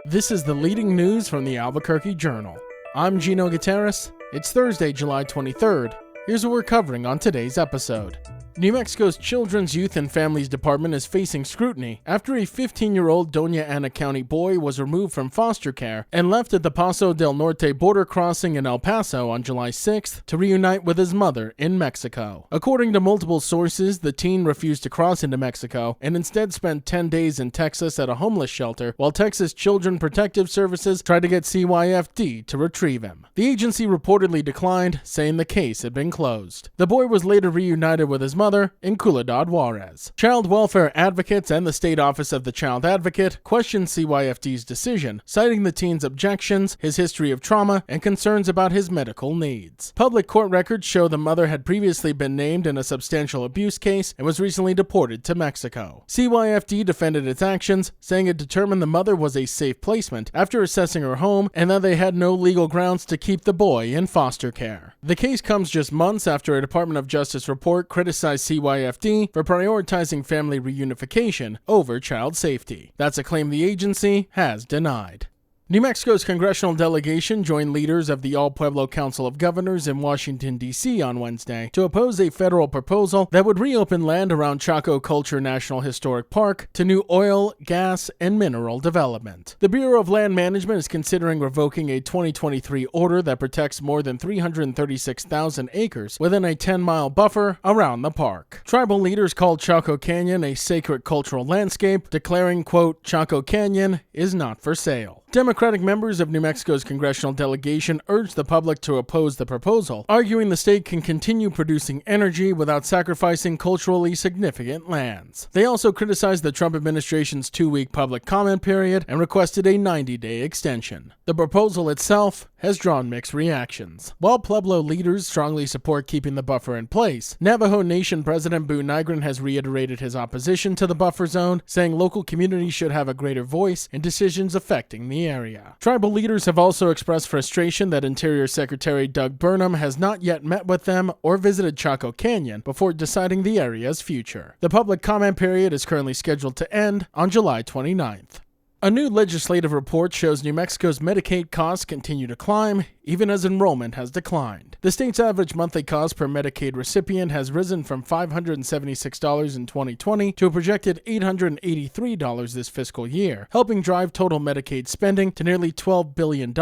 This is the leading news from the Albuquerque Journal. I'm Gino Gutierrez. It's Thursday, July 23rd. Here's what we're covering on today's episode. New Mexico's Children's Youth and Families Department is facing scrutiny after a 15-year-old Doña Ana County boy was removed from foster care and left at the Paso del Norte border crossing in El Paso on July 6th to reunite with his mother in Mexico. According to multiple sources, the teen refused to cross into Mexico and instead spent 10 days in Texas at a homeless shelter while Texas Children Protective Services tried to get CYFD to retrieve him. The agency reportedly declined, saying the case had been closed. The boy was later reunited with his mother in Ciudad Juarez. Child welfare advocates and the State Office of the Child Advocate questioned CYFD's decision, citing the teen's objections, his history of trauma, and concerns about his medical needs. Public court records show the mother had previously been named in a substantial abuse case and was recently deported to Mexico. CYFD defended its actions, saying it determined the mother was a safe placement after assessing her home and that they had no legal grounds to keep the boy in foster care. The case comes just months after a Department of Justice report criticized CYFD for prioritizing family reunification over child safety. That's a claim the agency has denied. New Mexico's congressional delegation joined leaders of the Pueblo Council of Governors in Washington, D.C. on Wednesday to oppose a federal proposal that would reopen land around Chaco Culture National Historic Park to new oil, gas, and mineral development. The Bureau of Land Management is considering revoking a 2023 order that protects more than 336,000 acres within a 10-mile buffer around the park. Tribal leaders called Chaco Canyon a sacred cultural landscape, declaring, quote, "Chaco Canyon is not for sale." Democratic members of New Mexico's congressional delegation urged the public to oppose the proposal, arguing the state can continue producing energy without sacrificing culturally significant lands. They also criticized the Trump administration's 2-week public comment period and requested a 90-day extension. The proposal itself has drawn mixed reactions. While Pueblo leaders strongly support keeping the buffer in place, Navajo Nation President Boo Nygren has reiterated his opposition to the buffer zone, saying local communities should have a greater voice in decisions affecting the area. Tribal leaders have also expressed frustration that Interior Secretary Doug Burnham has not yet met with them or visited Chaco Canyon before deciding the area's future. The public comment period is currently scheduled to end on July 29th. A new legislative report shows New Mexico's Medicaid costs continue to climb, even as enrollment has declined. The state's average monthly cost per Medicaid recipient has risen from $576 in 2020 to a projected $883 this fiscal year, helping drive total Medicaid spending to nearly $12 billion,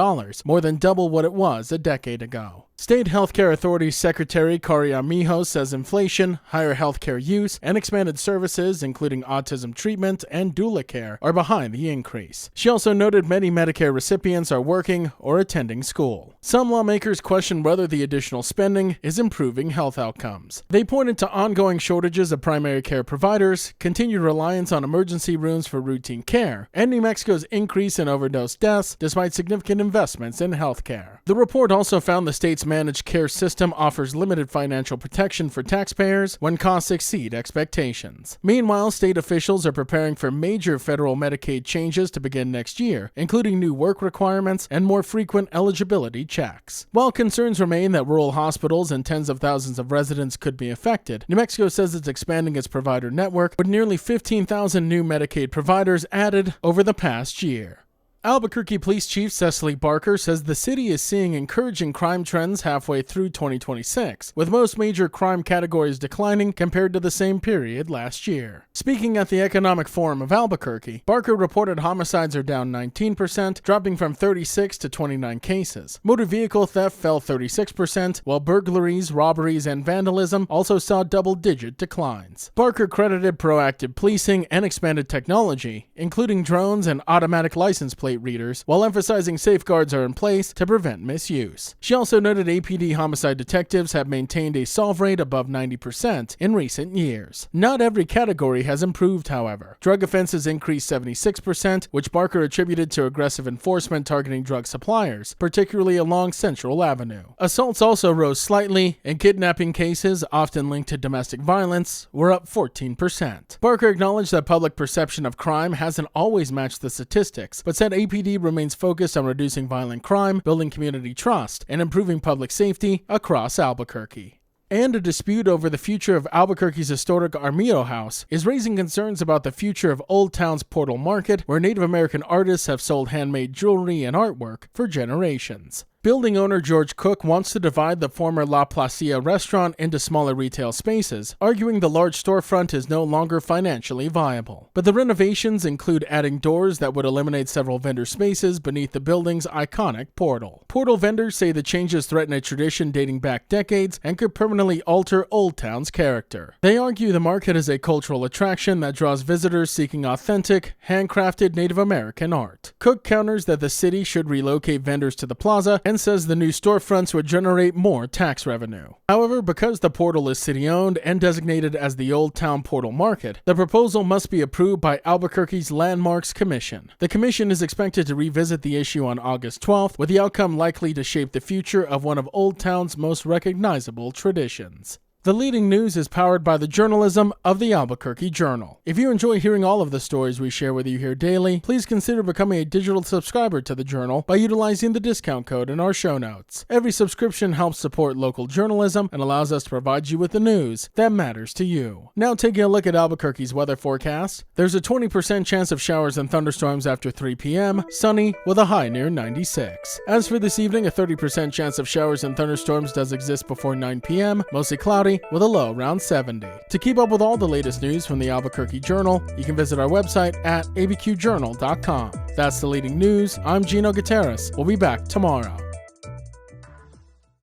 more than double what it was a decade ago. State Healthcare Authority Secretary Cari Armijo says inflation, higher healthcare use, and expanded services, including autism treatment and doula care, are behind the increase. She also noted many Medicare recipients are working or attending school. Some lawmakers question whether the additional spending is improving health outcomes. They pointed to ongoing shortages of primary care providers, continued reliance on emergency rooms for routine care, and New Mexico's increase in overdose deaths despite significant investments in healthcare. The report also found the state's managed care system offers limited financial protection for taxpayers when costs exceed expectations. Meanwhile, state officials are preparing for major federal Medicaid changes to begin next year, including new work requirements and more frequent eligibility checks. While concerns remain that rural hospitals and tens of thousands of residents could be affected, New Mexico says it's expanding its provider network with nearly 15,000 new Medicaid providers added over the past year. Albuquerque Police Chief Cecily Barker says the city is seeing encouraging crime trends halfway through 2026, with most major crime categories declining compared to the same period last year. Speaking at the Economic Forum of Albuquerque, Barker reported homicides are down 19%, dropping from 36 to 29 cases. Motor vehicle theft fell 36%, while burglaries, robberies, and vandalism also saw double-digit declines. Barker credited proactive policing and expanded technology, including drones and automatic license plate readers, while emphasizing safeguards are in place to prevent misuse. She also noted APD homicide detectives have maintained a solve rate above 90% in recent years. Not every category has improved, however. Drug offenses increased 76%, which Barker attributed to aggressive enforcement targeting drug suppliers, particularly along Central Avenue. Assaults also rose slightly, and kidnapping cases, often linked to domestic violence, were up 14%. Barker acknowledged that public perception of crime hasn't always matched the statistics, but said APD remains focused on reducing violent crime, building community trust, and improving public safety across Albuquerque. And a dispute over the future of Albuquerque's historic Armijo House is raising concerns about the future of Old Town's Portal Market, where Native American artists have sold handmade jewelry and artwork for generations. Building owner George Cook wants to divide the former La Placia restaurant into smaller retail spaces, arguing the large storefront is no longer financially viable. But the renovations include adding doors that would eliminate several vendor spaces beneath the building's iconic portal. Portal vendors say the changes threaten a tradition dating back decades and could permanently alter Old Town's character. They argue the market is a cultural attraction that draws visitors seeking authentic, handcrafted Native American art. Cook counters that the city should relocate vendors to the plaza and says the new storefronts would generate more tax revenue. However, because the portal is city-owned and designated as the Old Town Portal Market, the proposal must be approved by Albuquerque's Landmarks Commission. The commission is expected to revisit the issue on August 12th, with the outcome likely to shape the future of one of Old Town's most recognizable traditions. The leading news is powered by the journalism of the Albuquerque Journal. If you enjoy hearing all of the stories we share with you here daily, please consider becoming a digital subscriber to the Journal by utilizing the discount code in our show notes. Every subscription helps support local journalism and allows us to provide you with the news that matters to you. Now taking a look at Albuquerque's weather forecast, there's a 20% chance of showers and thunderstorms after 3 p.m., sunny with a high near 96. As for this evening, a 30% chance of showers and thunderstorms does exist before 9 p.m., mostly cloudy, with a low around 70. To keep up with all the latest news from the Albuquerque Journal, you can visit our website at abqjournal.com. That's the leading news. I'm Gino Gutierrez. We'll be back tomorrow.